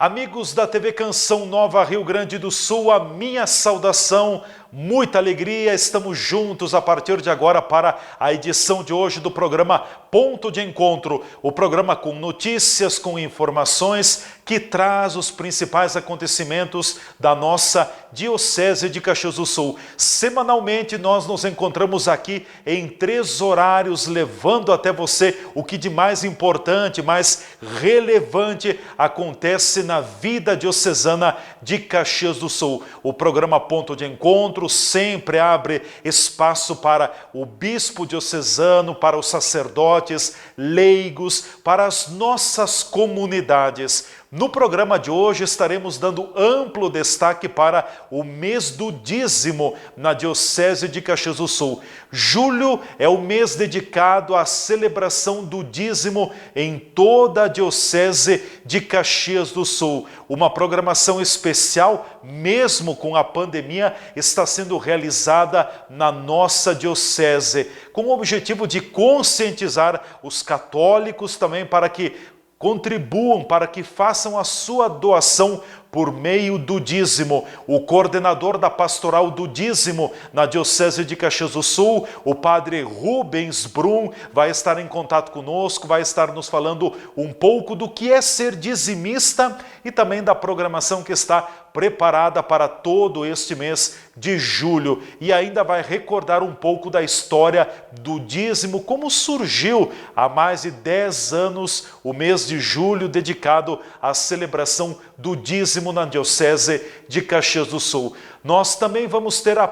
Amigos da TV Canção Nova Rio Grande do Sul, a minha saudação, muita alegria, estamos juntos a partir de agora para a edição de hoje do programa Ponto de Encontro, o programa com notícias, com informações, que traz os principais acontecimentos da nossa Diocese de Caxias do Sul. Semanalmente nós nos encontramos aqui em 3 horários, levando até você o que de mais importante, mais relevante acontece na vida diocesana de Caxias do Sul. O programa Ponto de Encontro sempre abre espaço para o bispo diocesano, para os sacerdotes, leigos, para as nossas comunidades. No programa de hoje estaremos dando amplo destaque para o mês do dízimo na Diocese de Caxias do Sul. Julho é o mês dedicado à celebração do dízimo em toda a Diocese de Caxias do Sul. Uma programação especial, mesmo com a pandemia, está sendo realizada na nossa Diocese, com o objetivo de conscientizar os católicos também para que contribuam, para que façam a sua doação por meio do dízimo. O coordenador da pastoral do dízimo na Diocese de Caxias do Sul, o padre Rubens Brum, vai estar em contato conosco, vai estar nos falando um pouco do que é ser dizimista e também da programação que está preparada para todo este mês de julho. E ainda vai recordar um pouco da história do dízimo, como surgiu há mais de 10 anos o mês de julho dedicado à celebração do dízimo na Diocese de Caxias do Sul. Nós também vamos ter uma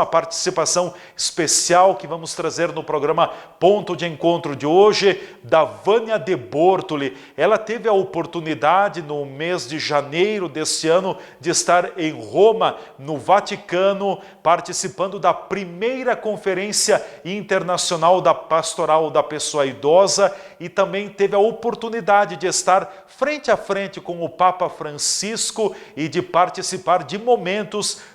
participação especial que vamos trazer no programa Ponto de Encontro de hoje, da Vânia de Bortoli. Ela teve a oportunidade no mês de janeiro deste ano de estar em Roma, no Vaticano, participando da primeira conferência internacional da pastoral da pessoa idosa e também teve a oportunidade de estar frente a frente com o Papa Francisco e de participar de momentos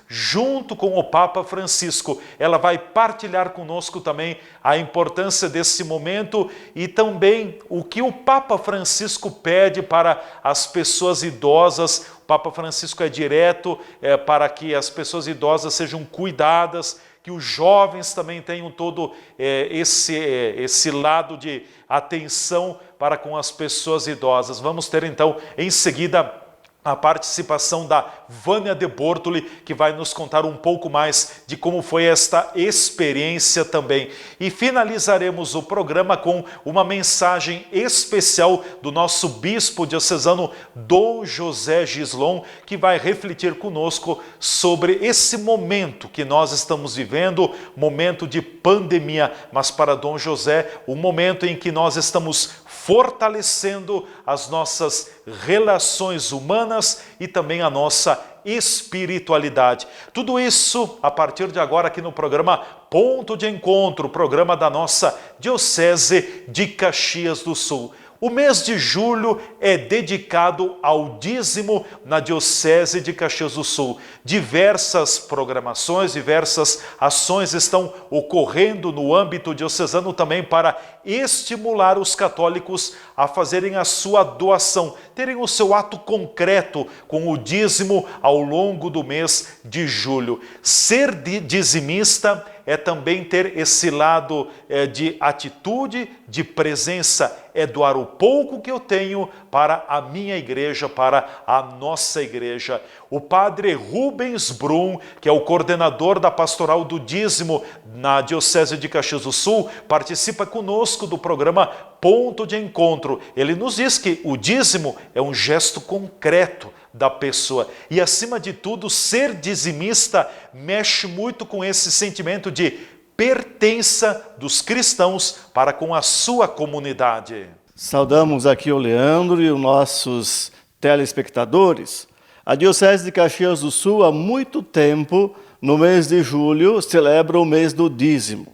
junto com o Papa Francisco. Ela vai partilhar conosco também a importância desse momento e também o que o Papa Francisco pede para as pessoas idosas. O Papa Francisco é direto para que as pessoas idosas sejam cuidadas, que os jovens também tenham todo esse lado de atenção para com as pessoas idosas. Vamos ter então em seguida a participação da Vânia de Bortoli, que vai nos contar um pouco mais de como foi esta experiência também. E finalizaremos o programa com uma mensagem especial do nosso bispo diocesano, Dom José Gislon, que vai refletir conosco sobre esse momento que nós estamos vivendo, momento de pandemia, mas para Dom José, o momento em que nós estamos fortalecendo as nossas relações humanas e também a nossa espiritualidade. Tudo isso a partir de agora aqui no programa Ponto de Encontro, programa da nossa Diocese de Caxias do Sul. O mês de julho é dedicado ao dízimo na Diocese de Caxias do Sul. Diversas programações, diversas ações estão ocorrendo no âmbito diocesano também para estimular os católicos a fazerem a sua doação, terem o seu ato concreto com o dízimo ao longo do mês de julho. Ser dizimista é também ter esse lado de atitude, de presença, é doar o pouco que eu tenho para a minha igreja, para a nossa igreja. O padre Rubens Brum, que é o coordenador da pastoral do dízimo na Diocese de Caxias do Sul, participa conosco do programa Ponto de Encontro. Ele nos diz que o dízimo é um gesto concreto da pessoa. E, acima de tudo, ser dizimista mexe muito com esse sentimento de pertença dos cristãos para com a sua comunidade. Saudamos aqui o Leandro e os nossos telespectadores. A Diocese de Caxias do Sul, há muito tempo, no mês de julho, celebra o mês do dízimo.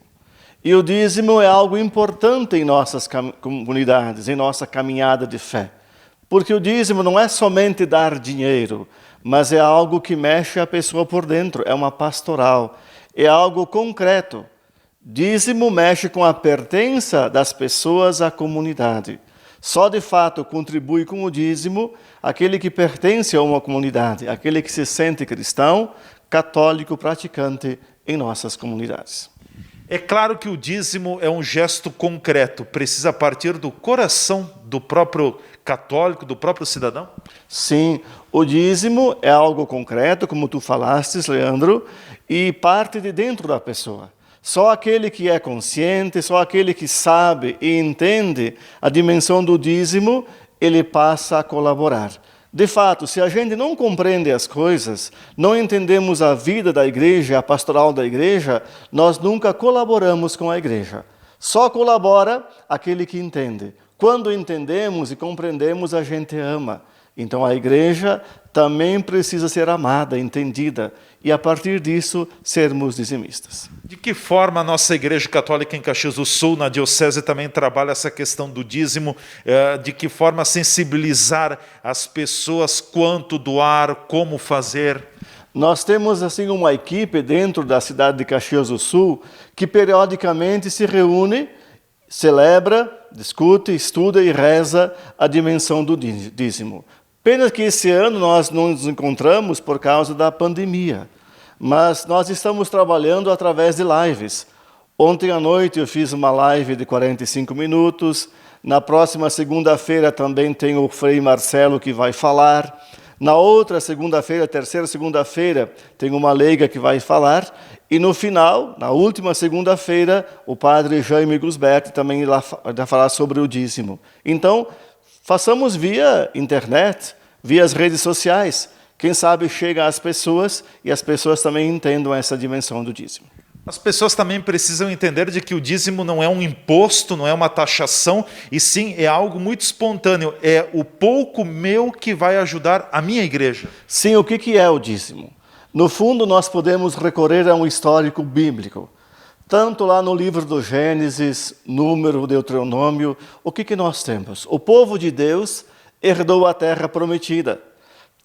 E o dízimo é algo importante em nossas comunidades, em nossa caminhada de fé. Porque o dízimo não é somente dar dinheiro, mas é algo que mexe a pessoa por dentro, é uma pastoral, é algo concreto. Dízimo mexe com a pertença das pessoas à comunidade. Só de fato contribui com o dízimo aquele que pertence a uma comunidade, aquele que se sente cristão, católico, praticante em nossas comunidades. É claro que o dízimo é um gesto concreto, precisa partir do coração do próprio católico, do próprio cidadão? Sim, o dízimo é algo concreto, como tu falastes, Leandro, e parte de dentro da pessoa. Só aquele que é consciente, só aquele que sabe e entende a dimensão do dízimo, ele passa a colaborar. De fato, se a gente não compreende as coisas, não entendemos a vida da igreja, a pastoral da igreja, nós nunca colaboramos com a igreja. Só colabora aquele que entende. Quando entendemos e compreendemos, a gente ama. Então a igreja também precisa ser amada, entendida, e a partir disso sermos dizimistas. De que forma a nossa Igreja Católica em Caxias do Sul, na Diocese, também trabalha essa questão do dízimo? De que forma sensibilizar as pessoas quanto doar, como fazer? Nós temos assim uma equipe dentro da cidade de Caxias do Sul que periodicamente se reúne, celebra, discute, estuda e reza a dimensão do dízimo. Pena que esse ano nós não nos encontramos por causa da pandemia, mas nós estamos trabalhando através de lives. Ontem à noite eu fiz uma live de 45 minutos, na próxima segunda-feira também tem o Frei Marcelo que vai falar, na outra segunda-feira, terceira segunda-feira, tem uma leiga que vai falar, e no final, na última segunda-feira, o padre Jaime Gusberti também vai falar sobre o dízimo. Então, façamos via internet, via as redes sociais. Quem sabe chega às pessoas e as pessoas também entendam essa dimensão do dízimo. As pessoas também precisam entender de que o dízimo não é um imposto, não é uma taxação, e sim é algo muito espontâneo. É o pouco meu que vai ajudar a minha igreja. Sim, o que é o dízimo? No fundo, nós podemos recorrer a um histórico bíblico. Tanto lá no livro do Gênesis, Número, Deuteronômio, o que nós temos? O povo de Deus herdou a terra prometida.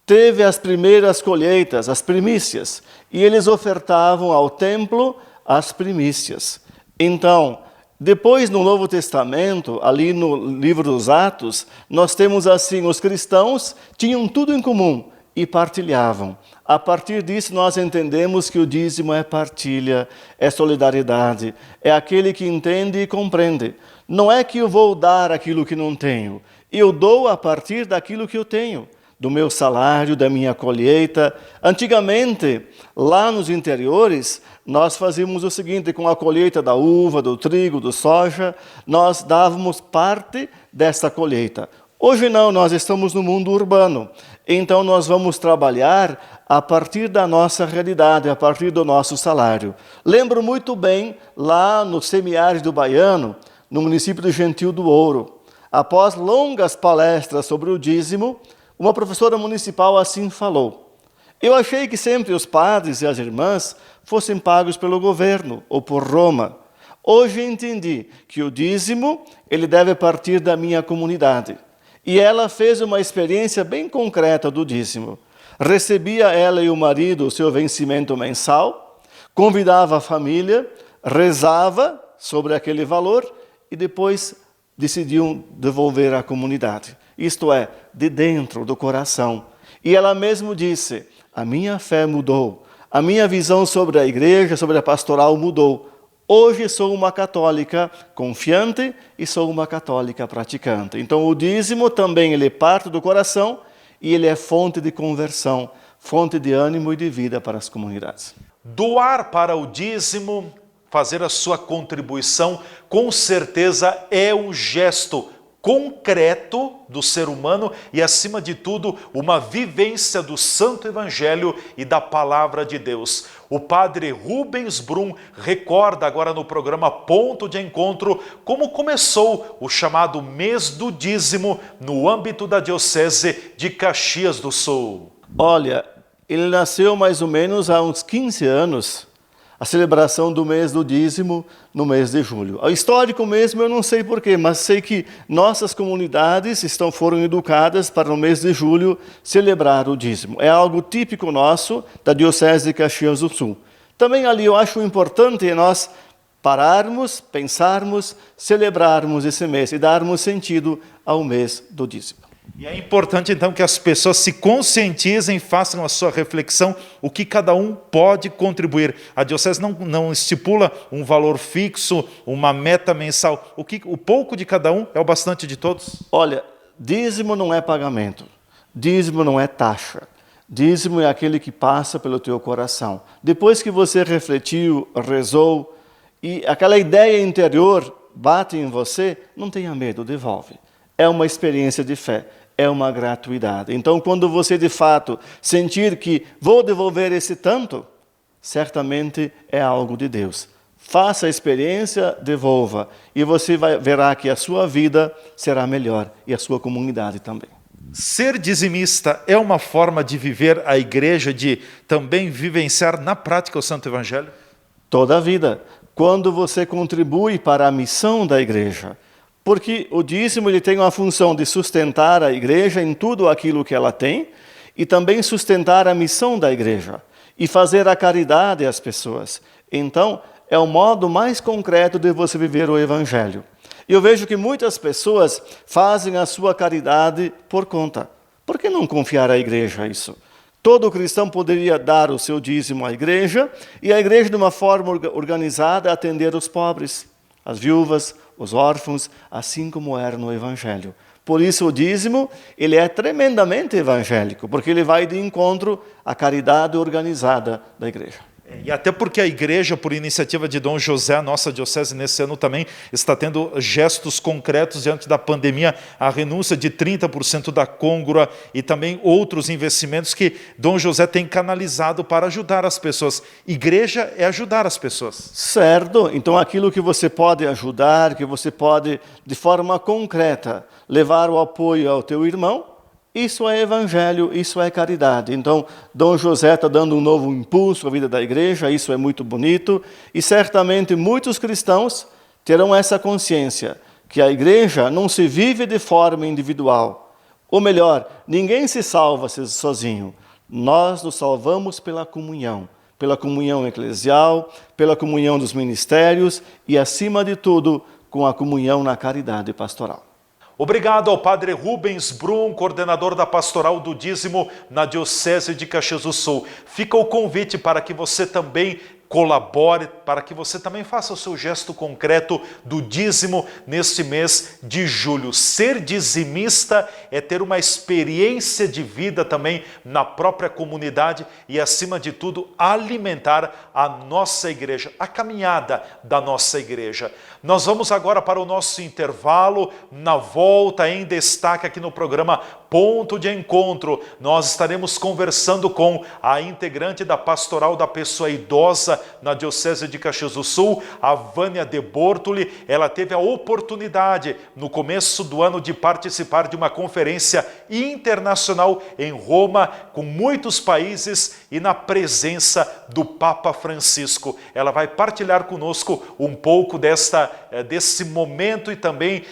Teve as primeiras colheitas, as primícias, e eles ofertavam ao templo as primícias. Então, depois no Novo Testamento, ali no livro dos Atos, nós temos assim, os cristãos tinham tudo em comum e partilhavam. A partir disso, nós entendemos que o dízimo é partilha, é solidariedade, é aquele que entende e compreende. Não é que eu vou dar aquilo que não tenho, eu dou a partir daquilo que eu tenho, do meu salário, da minha colheita. Antigamente, lá nos interiores, nós fazíamos o seguinte, com a colheita da uva, do trigo, do soja, nós dávamos parte dessa colheita. Hoje não, nós estamos no mundo urbano, então nós vamos trabalhar a partir da nossa realidade, a partir do nosso salário. Lembro muito bem, lá no semiárido baiano, no município de Gentil do Ouro, após longas palestras sobre o dízimo, uma professora municipal assim falou: eu achei que sempre os padres e as irmãs fossem pagos pelo governo ou por Roma. Hoje entendi que o dízimo ele deve partir da minha comunidade. E ela fez uma experiência bem concreta do dízimo. Recebia ela e o marido o seu vencimento mensal, convidava a família, rezava sobre aquele valor e depois decidiam devolver à comunidade. Isto é, de dentro do coração. E ela mesmo disse: a minha fé mudou, a minha visão sobre a igreja, sobre a pastoral mudou. Hoje sou uma católica confiante e sou uma católica praticante. Então o dízimo também ele parte do coração e ele é fonte de conversão, fonte de ânimo e de vida para as comunidades. Doar para o dízimo, fazer a sua contribuição, com certeza é um gesto concreto do ser humano e, acima de tudo, uma vivência do Santo Evangelho e da Palavra de Deus. O padre Rubens Brum recorda agora no programa Ponto de Encontro como começou o chamado Mês do Dízimo no âmbito da Diocese de Caxias do Sul. Olha, ele nasceu mais ou menos há uns 15 anos, a celebração do mês do dízimo no mês de julho. O histórico mesmo eu não sei porquê, mas sei que nossas comunidades foram educadas para no mês de julho celebrar o dízimo. É algo típico nosso da Diocese de Caxias do Sul. Também ali eu acho importante nós pararmos, pensarmos, celebrarmos esse mês e darmos sentido ao mês do dízimo. E é importante, então, que as pessoas se conscientizem, façam a sua reflexão, o que cada um pode contribuir. A diocese não estipula um valor fixo, uma meta mensal. O pouco de cada um é o bastante de todos? Olha, dízimo não é pagamento, dízimo não é taxa. Dízimo é aquele que passa pelo teu coração. Depois que você refletiu, rezou, e aquela ideia interior bate em você, não tenha medo, devolve. É uma experiência de fé, é uma gratuidade. Então, quando você de fato sentir que vou devolver esse tanto, certamente é algo de Deus. Faça a experiência, devolva, e você verá que a sua vida será melhor e a sua comunidade também. Ser dizimista é uma forma de viver a igreja, de também vivenciar na prática o Santo Evangelho? Toda a vida, quando você contribui para a missão da igreja, porque o dízimo ele tem uma função de sustentar a igreja em tudo aquilo que ela tem e também sustentar a missão da igreja e fazer a caridade às pessoas. Então, é o modo mais concreto de você viver o Evangelho. E eu vejo que muitas pessoas fazem a sua caridade por conta. Por que não confiar à igreja isso? Todo cristão poderia dar o seu dízimo à igreja e a igreja, de uma forma organizada, atender os pobres, as viúvas, os órfãos, assim como era no Evangelho. Por isso o dízimo, ele é tremendamente evangélico, porque ele vai de encontro à caridade organizada da igreja. E até porque a igreja, por iniciativa de Dom José, a nossa diocese nesse ano também está tendo gestos concretos diante da pandemia, a renúncia de 30% da côngrua e também outros investimentos que Dom José tem canalizado para ajudar as pessoas. Igreja é ajudar as pessoas. Certo, então aquilo que você pode ajudar, que você pode, de forma concreta, levar o apoio ao teu irmão, isso é evangelho, isso é caridade. Então, Dom José está dando um novo impulso à vida da igreja, isso é muito bonito, e certamente muitos cristãos terão essa consciência, que a igreja não se vive de forma individual. Ou melhor, ninguém se salva sozinho. Nós nos salvamos pela comunhão eclesial, pela comunhão dos ministérios e, acima de tudo, com a comunhão na caridade pastoral. Obrigado ao Padre Rubens Brum, coordenador da Pastoral do Dízimo na Diocese de Caxias do Sul. Fica o convite para que você também colabore, para que você também faça o seu gesto concreto do dízimo neste mês de julho. Ser dizimista é ter uma experiência de vida também na própria comunidade e, acima de tudo, alimentar a nossa igreja, a caminhada da nossa igreja. Nós vamos agora para o nosso intervalo. Na volta, em destaque aqui no programa Ponto de Encontro, nós estaremos conversando com a integrante da Pastoral da Pessoa Idosa na Diocese de Caxias do Sul, a Vânia de Bortoli. Ela teve a oportunidade, no começo do ano, de participar de uma conferência internacional em Roma, com muitos países e na presença do Papa Francisco. Ela vai partilhar conosco um pouco desse momento e também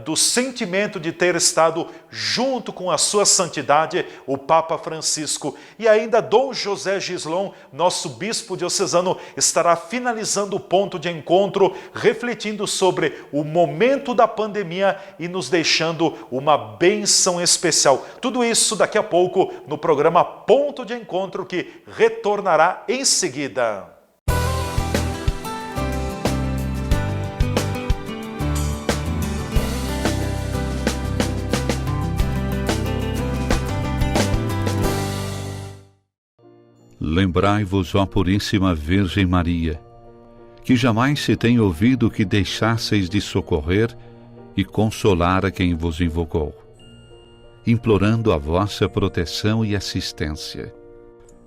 do sentimento de ter estado junto com a sua santidade, o Papa Francisco. E ainda Dom José Gislon, nosso bispo diocesano, estará finalizando o ponto de encontro, refletindo sobre o momento da pandemia e nos deixando uma bênção especial. Tudo isso daqui a pouco no programa Ponto de Encontro, que retornará em seguida. Lembrai-vos, ó Puríssima Virgem Maria, que jamais se tem ouvido que deixasseis de socorrer e consolar a quem vos invocou, implorando a vossa proteção e assistência.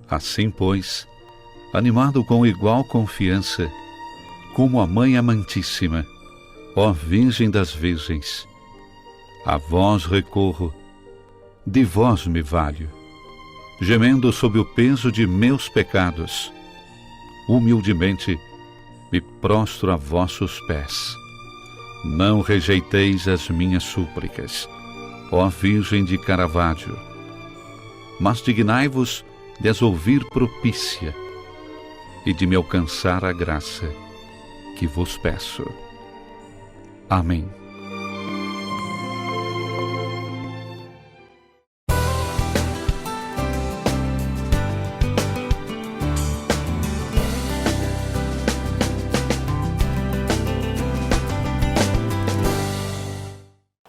Assim, pois, animado com igual confiança, como a Mãe Amantíssima, ó Virgem das Virgens, a vós recorro, de vós me valho, gemendo sob o peso de meus pecados, humildemente me prostro a vossos pés. Não rejeiteis as minhas súplicas, ó Virgem de Caravaggio, mas dignai-vos de as ouvir propícia e de me alcançar a graça, que vos peço. Amém.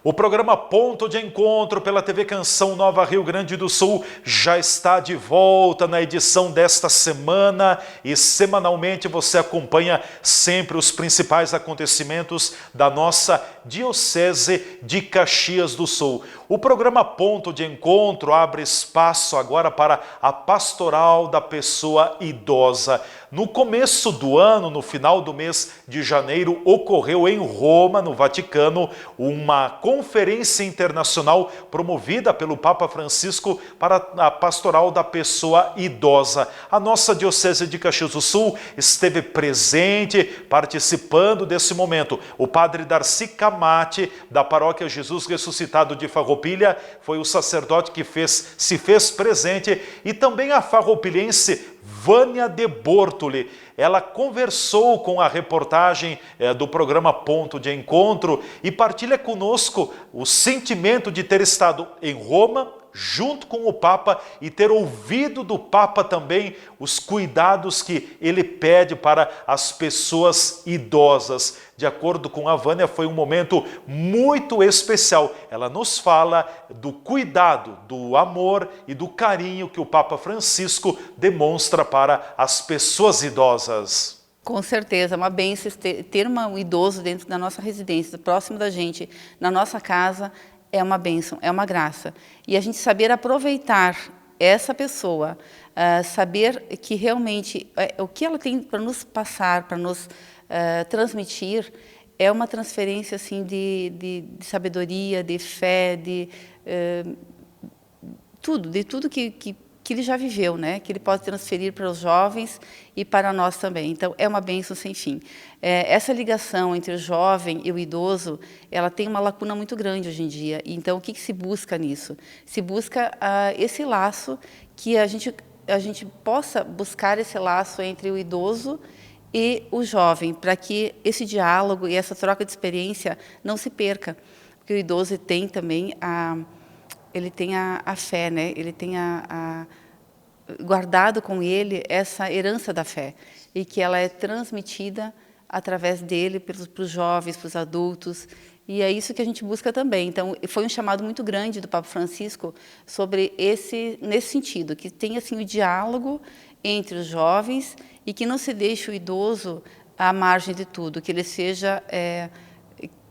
O programa Ponto de Encontro pela TV Canção Nova Rio Grande do Sul já está de volta na edição desta semana e semanalmente você acompanha sempre os principais acontecimentos da nossa Diocese de Caxias do Sul. O programa Ponto de Encontro abre espaço agora para a pastoral da pessoa idosa. No começo do ano, no final do mês de janeiro, ocorreu em Roma, no Vaticano, uma conferência internacional promovida pelo Papa Francisco para a pastoral da pessoa idosa. A nossa Diocese de Caxias do Sul esteve presente, participando desse momento. O padre Darcy Camate, da paróquia Jesus Ressuscitado de Farroupilha, foi o sacerdote que se fez presente, e também a farroupilhense Vânia de Bortoli. Ela conversou com a reportagem do programa Ponto de Encontro e partilha conosco o sentimento de ter estado em Roma, junto com o Papa, e ter ouvido do Papa também os cuidados que ele pede para as pessoas idosas. De acordo com a Vânia, foi um momento muito especial. Ela nos fala do cuidado, do amor e do carinho que o Papa Francisco demonstra para as pessoas idosas. Com certeza, é uma bênção ter um idoso dentro da nossa residência, próximo da gente, na nossa casa. É uma bênção, é uma graça. E a gente saber aproveitar essa pessoa, saber que realmente o que ela tem para nos passar, para nos transmitir, é uma transferência assim, de sabedoria, de fé, de tudo que ele já viveu, né? Que ele pode transferir para os jovens e para nós também. Então, é uma bênção sem fim. Essa ligação entre o jovem e o idoso, ela tem uma lacuna muito grande hoje em dia. Então, o que se busca nisso? Se busca esse laço, que a gente possa buscar esse laço entre o idoso e o jovem, para que esse diálogo e essa troca de experiência não se perca. Porque o idoso tem também ele tem a fé, né? Ele tem guardado com ele essa herança da fé, e que ela é transmitida através dele para os jovens, para os adultos, e é isso que a gente busca também. Então, foi um chamado muito grande do Papa Francisco sobre nesse sentido, que tenha assim o diálogo entre os jovens e que não se deixe o idoso à margem de tudo, que ele seja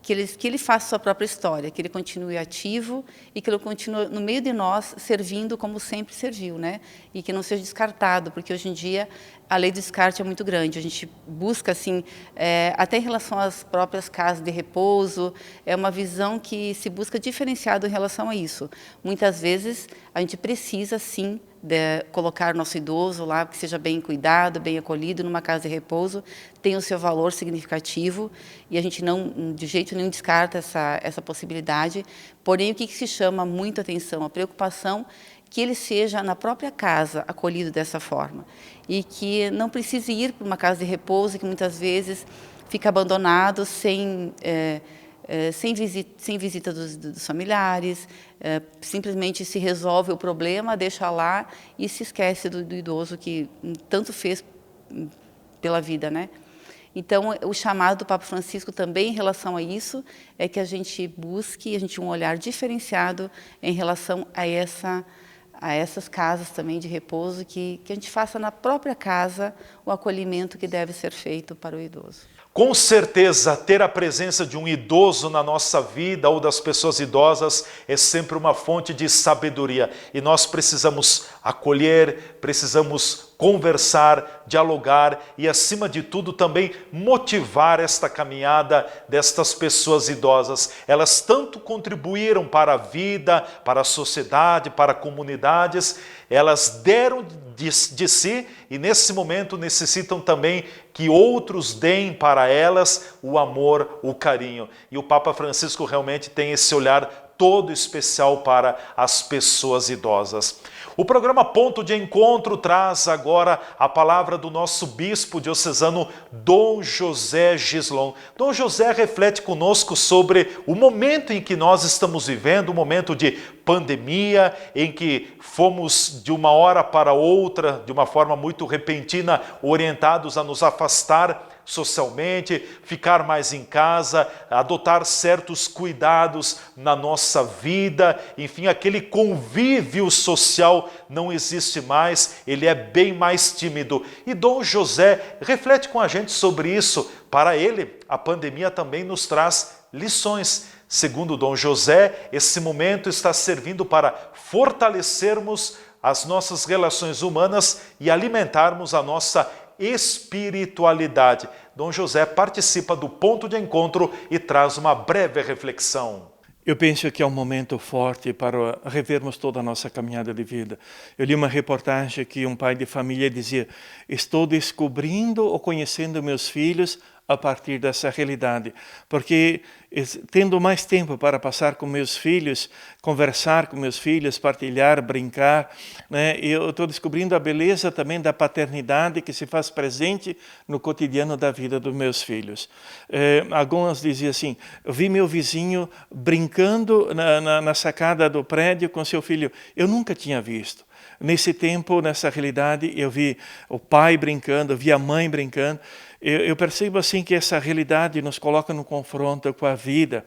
que ele faça sua própria história, que ele continue ativo e que ele continue no meio de nós servindo como sempre serviu, né? E que não seja descartado, porque hoje em dia a lei do descarte é muito grande. A gente busca, assim, até em relação às próprias casas de repouso, é uma visão que se busca diferenciado em relação a isso. Muitas vezes a gente precisa, sim, colocar nosso idoso lá, que seja bem cuidado, bem acolhido, numa casa de repouso, tem o seu valor significativo, e a gente não, de jeito nenhum, descarta essa possibilidade. Porém, o que se chama muito atenção, a preocupação que ele seja na própria casa acolhido dessa forma, e que não precise ir para uma casa de repouso, que muitas vezes fica abandonado sem visita dos familiares, simplesmente se resolve o problema, deixa lá e se esquece do idoso que tanto fez pela vida, né? Então, o chamado do Papa Francisco também em relação a isso é que a gente busque um olhar diferenciado em relação a essas casas também de repouso, que a gente faça na própria casa o acolhimento que deve ser feito para o idoso. Com certeza, ter a presença de um idoso na nossa vida ou das pessoas idosas é sempre uma fonte de sabedoria. E nós precisamos acolher, precisamos conversar, dialogar e, acima de tudo, também motivar esta caminhada destas pessoas idosas. Elas tanto contribuíram para a vida, para a sociedade, para comunidades, elas deram de si e, nesse momento, necessitam também que outros deem para elas o amor, o carinho. E o Papa Francisco realmente tem esse olhar todo especial para as pessoas idosas. O programa Ponto de Encontro traz agora a palavra do nosso bispo diocesano Dom José Gislon. Dom José reflete conosco sobre o momento em que nós estamos vivendo, um momento de pandemia, em que fomos de uma hora para outra, de uma forma muito repentina, orientados a nos afastar socialmente, ficar mais em casa, adotar certos cuidados na nossa vida, enfim, aquele convívio social não existe mais, ele é bem mais tímido. E Dom José reflete com a gente sobre isso. Para ele, a pandemia também nos traz lições. Segundo Dom José, esse momento está servindo para fortalecermos as nossas relações humanas e alimentarmos a nossa espiritualidade. Dom José participa do Ponto de Encontro e traz uma breve reflexão. Eu penso que é um momento forte para revermos toda a nossa caminhada de vida. Eu li uma reportagem que um pai de família dizia: estou descobrindo ou conhecendo meus filhos a partir dessa realidade, porque tendo mais tempo para passar com meus filhos, conversar com meus filhos, partilhar, brincar, né? Eu estou descobrindo a beleza também da paternidade que se faz presente no cotidiano da vida dos meus filhos. Algumas diziam assim: eu vi meu vizinho brincando na sacada do prédio com seu filho, eu nunca tinha visto. Nesse tempo, nessa realidade, eu vi o pai brincando, eu vi a mãe brincando. Eu percebo assim que essa realidade nos coloca no confronto com a vida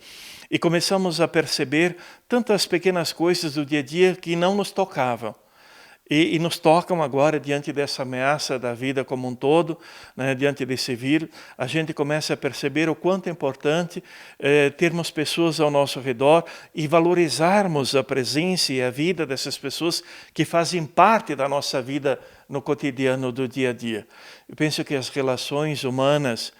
e começamos a perceber tantas pequenas coisas do dia a dia que não nos tocavam. E nos tocam agora diante dessa ameaça da vida como um todo, né, diante desse vírus, a gente começa a perceber o quanto é importante termos pessoas ao nosso redor e valorizarmos a presença e a vida dessas pessoas que fazem parte da nossa vida no cotidiano do dia a dia. Eu penso que as relações humanas,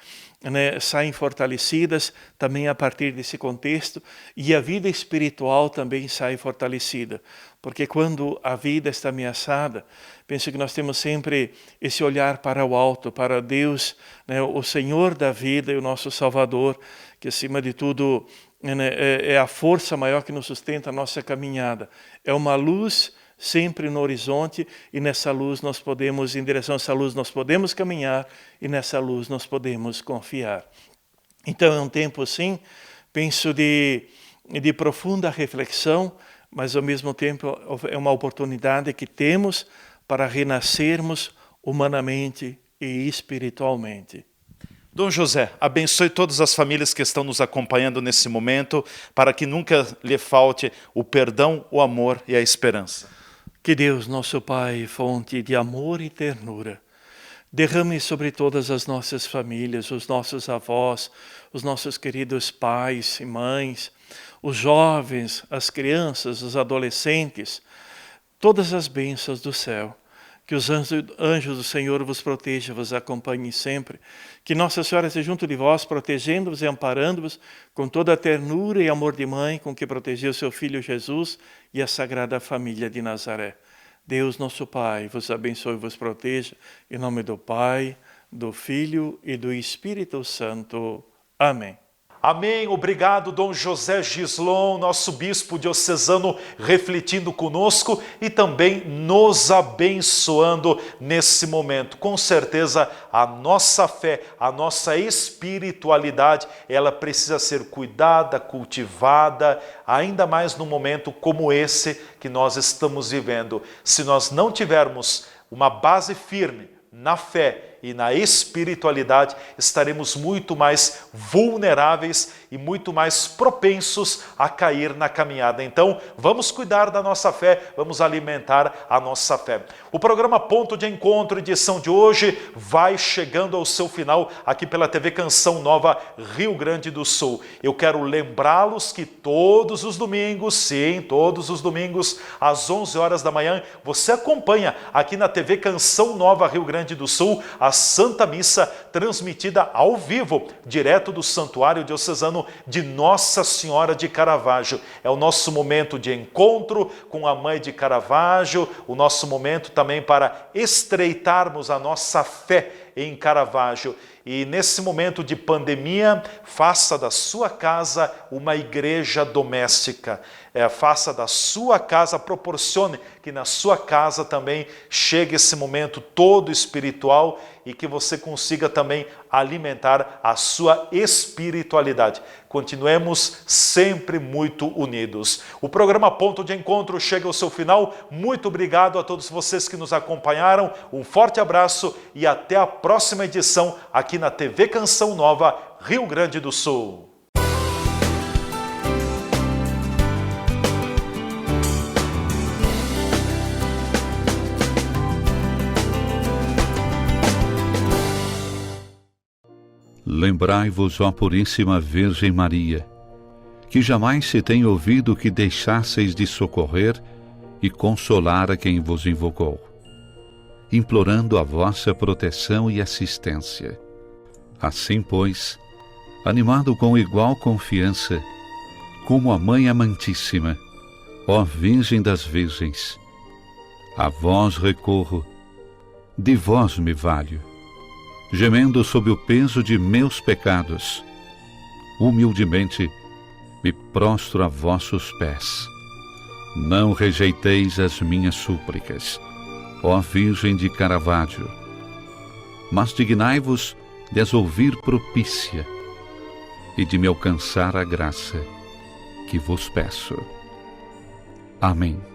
né, saem fortalecidas também a partir desse contexto e a vida espiritual também sai fortalecida. Porque quando a vida está ameaçada, penso que nós temos sempre esse olhar para o alto, para Deus, né, o Senhor da vida e o nosso Salvador, que acima de tudo, né, é a força maior que nos sustenta a nossa caminhada. É uma luz sempre no horizonte e nessa luz nós podemos, em direção a essa luz nós podemos caminhar e nessa luz nós podemos confiar. Então é um tempo, sim, penso de profunda reflexão, mas ao mesmo tempo é uma oportunidade que temos para renascermos humanamente e espiritualmente. Dom José, abençoe todas as famílias que estão nos acompanhando nesse momento, para que nunca lhe falte o perdão, o amor e a esperança. Que Deus, nosso Pai, fonte de amor e ternura, derrame sobre todas as nossas famílias, os nossos avós, os nossos queridos pais e mães, os jovens, as crianças, os adolescentes, todas as bênçãos do céu. Que os anjos do Senhor vos protejam, vos acompanhem sempre. Que Nossa Senhora esteja junto de vós, protegendo-vos e amparando-vos com toda a ternura e amor de mãe com que protegeu seu Filho Jesus e a Sagrada Família de Nazaré. Deus, nosso Pai, vos abençoe e vos proteja. Em nome do Pai, do Filho e do Espírito Santo. Amém. Amém. Obrigado, Dom José Gislon, nosso bispo diocesano, refletindo conosco e também nos abençoando nesse momento. Com certeza, a nossa fé, a nossa espiritualidade, ela precisa ser cuidada, cultivada, ainda mais num momento como esse que nós estamos vivendo. Se nós não tivermos uma base firme na fé e na espiritualidade, estaremos muito mais vulneráveis e muito mais propensos a cair na caminhada. Então, vamos cuidar da nossa fé, vamos alimentar a nossa fé. O programa Ponto de Encontro, edição de hoje, vai chegando ao seu final aqui pela TV Canção Nova, Rio Grande do Sul. Eu quero lembrá-los que todos os domingos, sim, todos os domingos, às 11 horas da manhã, você acompanha aqui na TV Canção Nova, Rio Grande do Sul, a Santa Missa transmitida ao vivo, direto do Santuário Diocesano de Nossa Senhora de Caravaggio. É o nosso momento de encontro com a Mãe de Caravaggio, o nosso momento também para estreitarmos a nossa fé em Caravaggio. E nesse momento de pandemia, faça da sua casa uma igreja doméstica. Faça da sua casa, proporcione que na sua casa também chegue esse momento todo espiritual e que você consiga também alimentar a sua espiritualidade. Continuemos sempre muito unidos. O programa Ponto de Encontro chega ao seu final. Muito obrigado a todos vocês que nos acompanharam. Um forte abraço e até a próxima edição aqui na TV Canção Nova, Rio Grande do Sul. Lembrai-vos, ó Puríssima Virgem Maria, que jamais se tem ouvido que deixasseis de socorrer e consolar a quem vos invocou, implorando a vossa proteção e assistência. Assim, pois, animado com igual confiança, como a Mãe Amantíssima, ó Virgem das Virgens, a vós recorro, de vós me valho, gemendo sob o peso de meus pecados, humildemente me prostro a vossos pés. Não rejeiteis as minhas súplicas, ó Virgem de Caravaggio, mas dignai-vos de as ouvir propícia e de me alcançar a graça que vos peço. Amém.